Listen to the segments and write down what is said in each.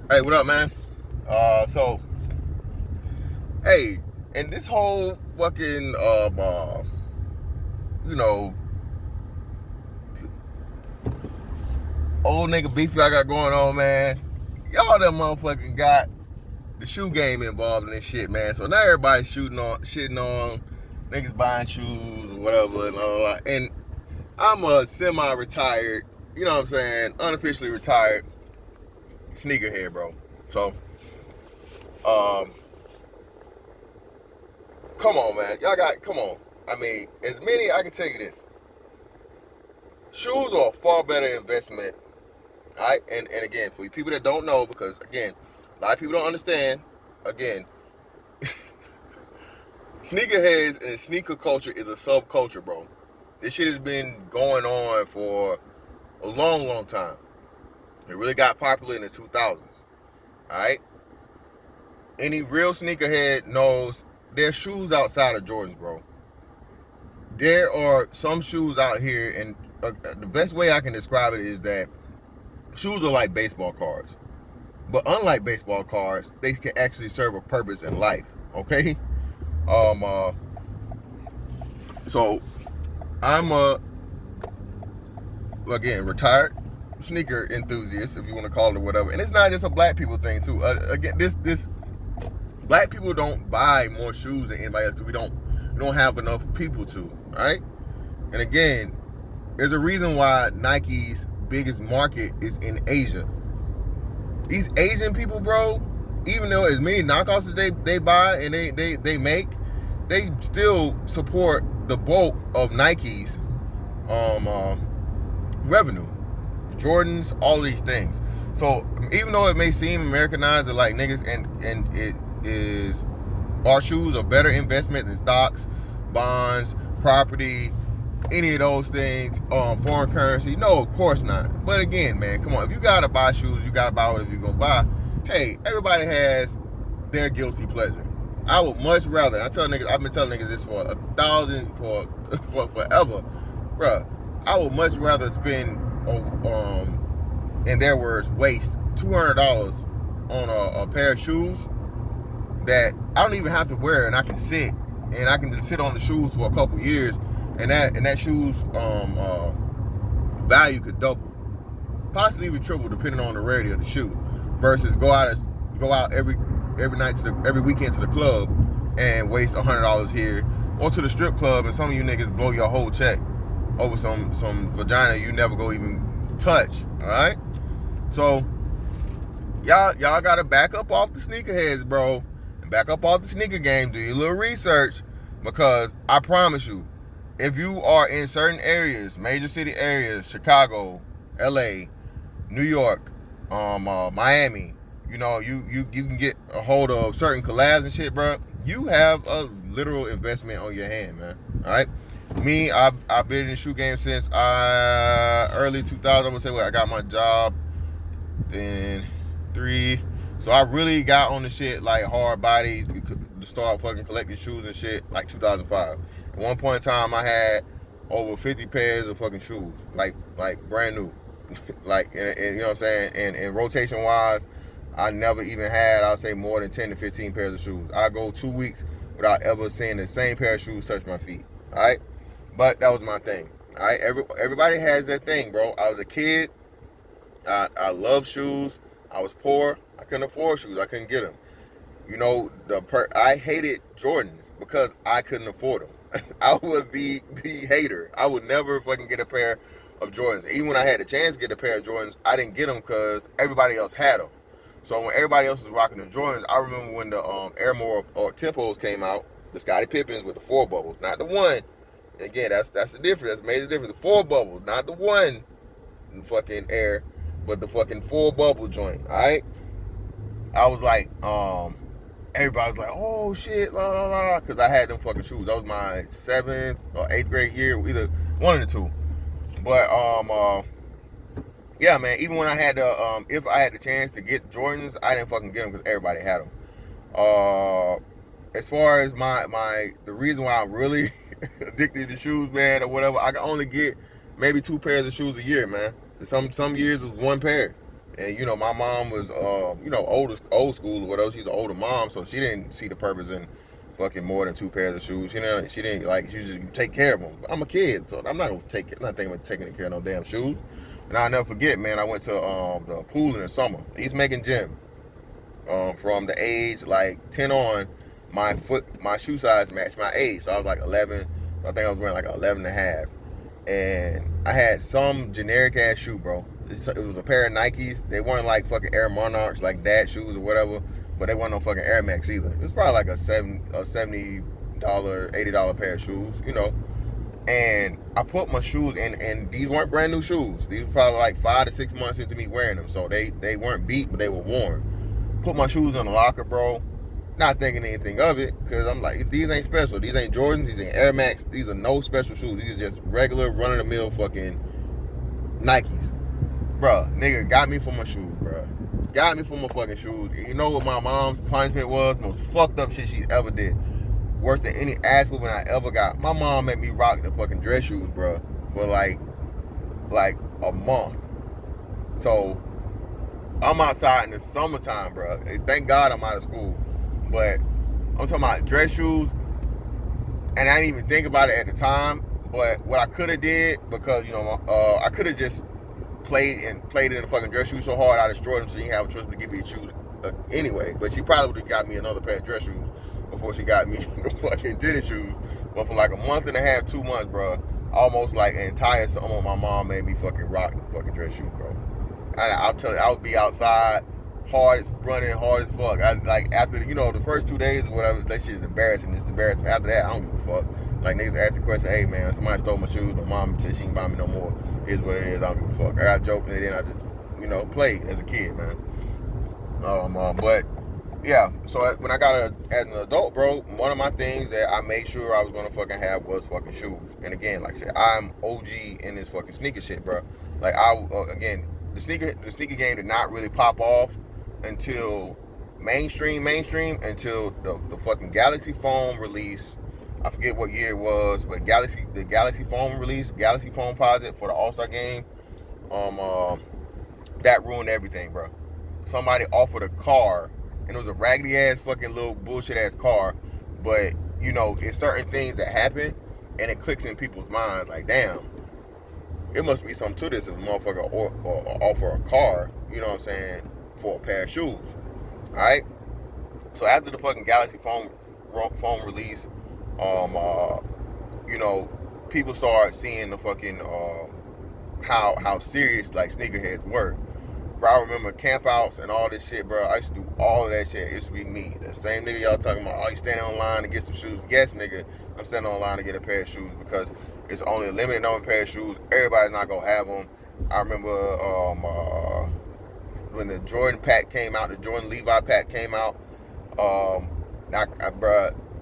Hey, what up, man? So, hey, and this whole fucking, you know, old nigga beef y'all got going on, man. Y'all that motherfucking got the shoe game involved in this shit, man. So now everybody's shitting on niggas buying shoes or whatever and all that. And I'm a semi-retired, you know what I'm saying, unofficially retired sneakerhead, bro. So, um, come on, man. Come on. I mean, as many, I can tell you this. Shoes are a far better investment. All right. And again, for you people that don't know, because again, a lot of people don't understand, again, sneakerheads and sneaker culture is a subculture, bro. This shit has been going on for a long, long time. It really got popular in the 2000s. All right. Any real sneakerhead knows there's shoes outside of Jordans, bro. There are some shoes out here, and the best way I can describe it is that shoes are like baseball cards. But unlike baseball cards, they can actually serve a purpose in life. Okay? Um uh so I'm a again retired sneaker enthusiast, if you want to call it whatever. And it's not just a black people thing too. Again, this black people don't buy more shoes than anybody else because we don't have enough people to, right? And again, there's a reason why Nike's biggest market is in Asia. These Asian people, bro, even though as many knockoffs as they buy and they make, they still support the bulk of Nike's revenue. Jordans, all of these things. So even though it may seem Americanized, like niggas, and it is, our shoes are better investment than stocks, bonds, property, any of those things, foreign currency. No, of course not. But again, man, come on. If you gotta buy shoes, you gotta buy whatever you're gonna buy. Hey, everybody has their guilty pleasure. I would much rather. I've been telling niggas this for for forever, bruh. I would much rather spend, in their words, waste $200 on a pair of shoes that I don't even have to wear, and I can sit, and I can just sit on the shoes for a couple years, and that shoes value could double, possibly even triple, depending on the rarity of the shoe. Versus go out every night every weekend to the club and waste $100 here, or to the strip club, and some of you niggas blow your whole check over some vagina you never go even touch. All right, so y'all gotta back up off the sneakerheads, bro. Back up off the sneaker game, do your little research, because I promise you, if you are in certain areas, major city areas, Chicago, LA, New York, Miami, you know, you can get a hold of certain collabs and shit, bro. You have a literal investment on your hand, man. All right. Me, I've been in the shoe game since early 2000s. I would say, I got my job in 3. So I really got on the shit like hard body to start fucking collecting shoes and shit like 2005. At one point in time, I had over 50 pairs of fucking shoes, like brand new, like, and you know what I'm saying. And rotation wise, I never even had, I'll say, more than 10 to 15 pairs of shoes. I go 2 weeks without ever seeing the same pair of shoes touch my feet. All right, but that was my thing. All right, everybody has their thing, bro. I was a kid. I love shoes. I was poor. I couldn't afford shoes. I couldn't get them. You know, I hated Jordans because I couldn't afford them. I was the hater. I would never fucking get a pair of Jordans. Even when I had the chance to get a pair of Jordans, I didn't get them because everybody else had them. So when everybody else was rocking the Jordans, I remember when the Air More or Tempos came out, the Scottie Pippins with the 4 bubbles, not the one. Again, that's the difference. That's a major difference. The 4 bubbles, not the one fucking Air, but the fucking 4 bubble joint. All right. I was like, everybody was like, oh shit, la la la, because I had them fucking shoes. That was my 7th or 8th grade year, either one of the two. But yeah, man. Even when I had if I had the chance to get Jordans, I didn't fucking get them because everybody had them. As far as the reason why I'm really addicted to shoes, man, or whatever, I can only get maybe 2 pairs of shoes a year, man. Some years it was 1 pair. And my mom was old school or whatever. She's an older mom, so she didn't see the purpose in fucking more than 2 pairs of shoes. She didn't like. She just take care of them. But I'm a kid, so I'm not thinking about taking care of no damn shoes. And I'll never forget, man. I went to the pool in the summer, East Macon Gym. From the age like 10 on, my shoe size matched my age. So I was like 11. So I think I was wearing like 11 and a half. And I had some generic ass shoe, bro. It was a pair of Nikes. They weren't like fucking Air Monarchs, like dad shoes or whatever. But they weren't no fucking Air Max either. It was probably like a $70, $80 pair of shoes, And I put my shoes in, and these weren't brand new shoes. These were probably like 5 to 6 months into me wearing them. So they weren't beat, but they were worn. Put my shoes in the locker, bro. Not thinking anything of it, because I'm like, these ain't special. These ain't Jordans. These ain't Air Max. These are no special shoes. These are just regular, run-of-the-mill fucking Nikes. Bruh, nigga got me for my shoes, bruh. Got me for my fucking shoes. You know what my mom's punishment was? Most fucked up shit she ever did. Worse than any ass whooping I ever got. My mom made me rock the fucking dress shoes, bruh, for like a month. So I'm outside in the summertime, bro. Thank God I'm out of school. But I'm talking about dress shoes, and I didn't even think about it at the time. But what I could have did, because I could have just played in the fucking dress shoes so hard I destroyed them. So she didn't have a choice to give me shoes anyway. But she probably would have got me another pair of dress shoes before she got me the fucking tennis shoes. But for like a month and a half, 2 months, bro, almost like an entire summer, my mom made me fucking rock the fucking dress shoes, bro. I'll tell you, I would be outside, running hard as fuck. After the first 2 days or whatever, that shit is embarrassing. It's embarrassing. After that, I don't give a fuck. Like, niggas ask the question, hey man, somebody stole my shoes. My mom said she ain't buy me no more. Here's what it is. I don't give a fuck. I got joking, and then I just played as a kid, man. But yeah. So when I got as an adult, bro, one of my things that I made sure I was gonna fucking have was fucking shoes. And again, like I said, I'm OG in this fucking sneaker shit, bro. Like the sneaker game did not really pop off until mainstream until the fucking Galaxy Foam release. I forget what year it was, but the Galaxy Foam release, Galaxy Foamposite for the All-Star game, that ruined everything, bro. Somebody offered a car, and it was a raggedy ass fucking little bullshit ass car, but it's certain things that happen, and it clicks in people's minds like, damn, it must be something to this if a motherfucker or offer a car, you know what I'm saying, for a pair of shoes. Alright? So after the fucking Galaxy Foam release, people started seeing the fucking how serious like sneakerheads were. Bro, I remember campouts and all this shit, bro. I used to do all of that shit. It used to be me. The same nigga y'all talking about, oh, you standing online to get some shoes. Yes, nigga, I'm standing online to get a pair of shoes because it's only a limited number of pair of shoes. Everybody's not gonna have them. I remember when the Jordan pack came out, the Jordan Levi pack came out. Bro,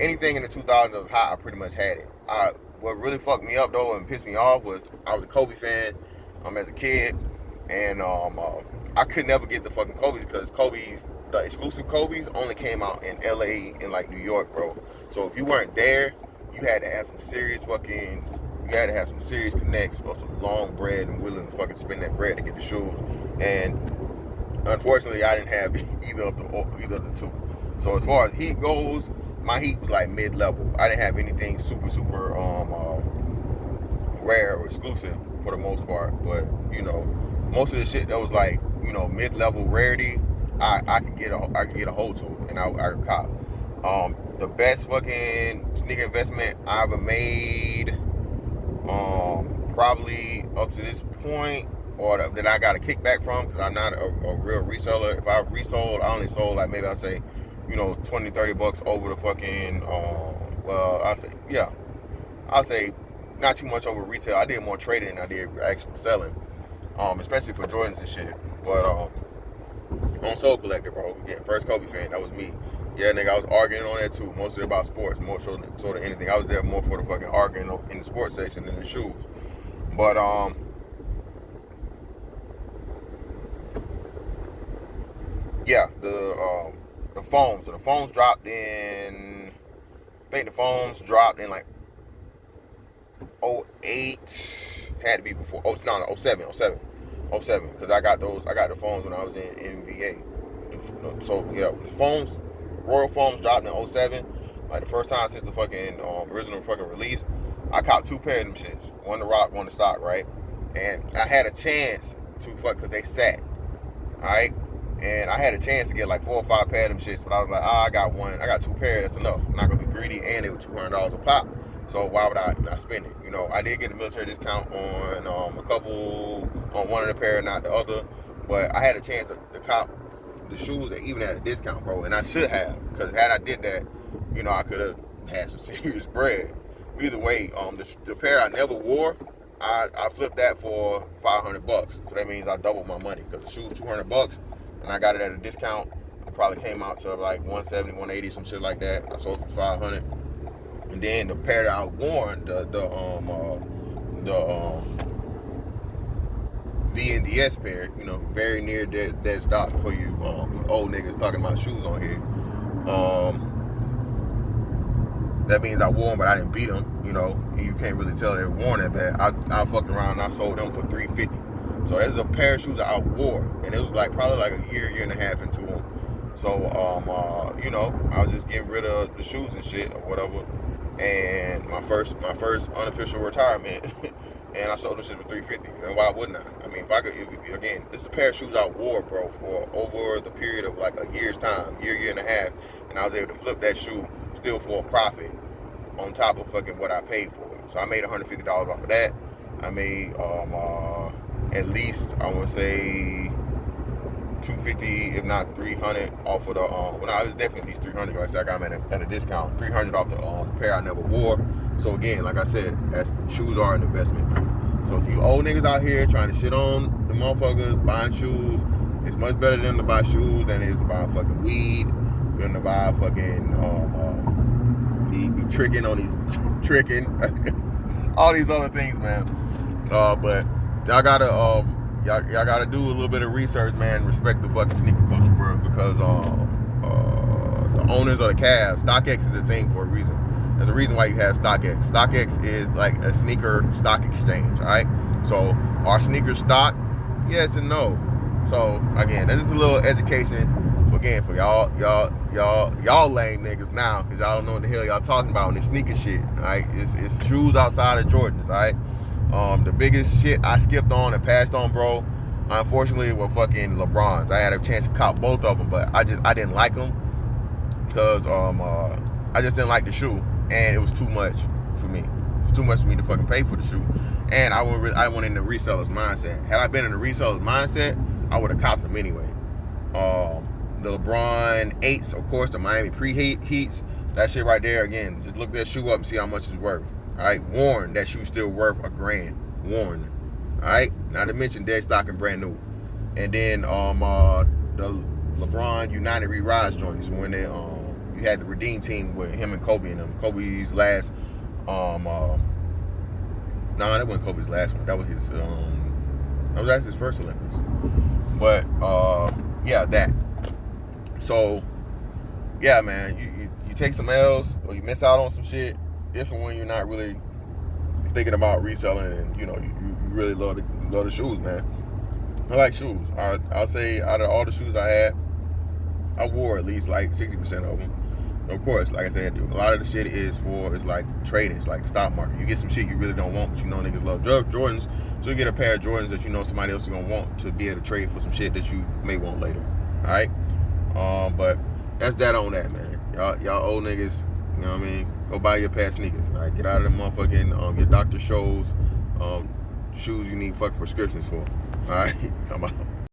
anything in the 2000s that was hot, I pretty much had it. What really fucked me up though and pissed me off was I was a Kobe fan as a kid, and I could never get the fucking Kobe's because the exclusive Kobe's only came out in LA and like New York, bro. So if you weren't there, you had to have some serious connects or some long bread and willing to fucking spend that bread to get the shoes. And unfortunately, I didn't have either of the two. So as far as heat goes, my heat was like mid-level. I didn't have anything super rare or exclusive for the most part. But most of the shit that was like mid-level rarity, I could get a hold to it, and I could cop. The best fucking sneaker investment I ever made, probably up to this point, or that I got a kickback from, because I'm not a real reseller. If I've resold, I only sold like maybe I'll say, $20-$30 over the fucking, I'll say not too much over retail. I did more trading than I did actually selling, especially for Jordans and shit. But on Soul Collector, bro, yeah, first Kobe fan, that was me. Yeah, nigga, I was arguing on that too, mostly about sports, more so than anything. I was there more for the fucking arguing in the sports section than the shoes. But yeah, the foams. So the foams dropped in, I think the foams dropped in like 08, had to be before, 07. 07, because I got the phones when I was in NVA. So yeah, the phones, Royal phones dropped in 07, like the first time since the fucking original fucking release. I caught 2 pairs of them shits, one to rock, one to stock, right? And I had a chance to fuck, because they sat, all right? And I had a chance to get like 4 or 5 pairs of them shits, but I was like, I got 2 pairs, that's enough. I'm not gonna be greedy, and they were $200 a pop, so why would I not spend it? You know, I did get a military discount on on one of the pair, not the other, but I had a chance to cop the shoes even at a discount, bro, and I should have, because had I did that, you know, I could have had some serious bread. Either way, the pair I never wore, I flipped that for $500, so that means I doubled my money, because the shoe was $200, and I got it at a discount. It probably came out to like 170, 180, some shit like that. I sold it for 500, and then the pair that I worn, the VNDS pair, you know, very near dead stock for you old niggas talking about shoes on here. That means I wore them, but I didn't beat them, you know, and you can't really tell they were worn that bad. I fucked around and I sold them for $350. So there's a pair of shoes that I wore, and it was like probably like a year and a half into them. So, you know, I was just getting rid of the shoes and shit or whatever. And my first unofficial retirement, and I sold them shit for $350. And why wouldn't I? I mean, again, this is a pair of shoes I wore, bro, for over the period of like a year's time, year and a half, and I was able to flip that shoe still for a profit on top of fucking what I paid for it. So I made $150 off of that. I made at least, I want to say, $250, if not $300 off of the it was definitely at least $300. Like I said, I got them at a discount. $300 off the pair I never wore. So again, like I said, shoes are an investment, man. So if you old niggas out here trying to shit on the motherfuckers buying shoes, it's much better than to buy shoes than it is to buy fucking weed, than to buy fucking be tricking on these tricking all these other things, man. But y'all gotta y'all gotta do a little bit of research, man. Respect the fucking sneaker culture, bro, because the owners of the Cavs, StockX is a thing for a reason. There's a reason why you have StockX. StockX is like a sneaker stock exchange, all right? So are sneakers stock? Yes and no. So again, that is a little education again for y'all lame niggas now, because y'all don't know what the hell y'all talking about on this sneaker shit, all right? It's shoes outside of Jordans, all right? The biggest shit I skipped on and passed on, bro, unfortunately, were fucking LeBrons. I had a chance to cop both of them, but I didn't like them because I just didn't like the shoe, and it was too much for me. It was too much for me to fucking pay for the shoe, and I went in the reseller's mindset. Had I been in the reseller's mindset, I would have copped them anyway. The LeBron 8s, of course, the Miami Preheats, that shit right there, again, just look that shoe up and see how much it's worth. All right, worn, that shoe's still worth $1,000. Worn, all right. Not to mention dead stock and brand new. And then the LeBron United Re-Rise joints, when they you had the Redeem team with him and Kobe and them. Kobe's last that wasn't Kobe's last one. That was his that was actually his first Olympics. But yeah, that. So yeah, man, you take some L's or you miss out on some shit. Different when you're not really thinking about reselling, and you know you really love the shoes, man. I like shoes. I'll say out of all the shoes I had, I wore at least like 60% of them. Of course, like I said, a lot of the shit is like trading. It's like the stock market. You get some shit you really don't want, but you know niggas love Jordans, so you get a pair of Jordans that you know somebody else is gonna want to be able to trade for some shit that you may want later. All right, but that's that on that, man. Y'all old niggas, you know what I mean? Go buy your pair of sneakers. All right, get out of the motherfucking your doctor shows shoes you need fucking prescriptions for. All right, come on.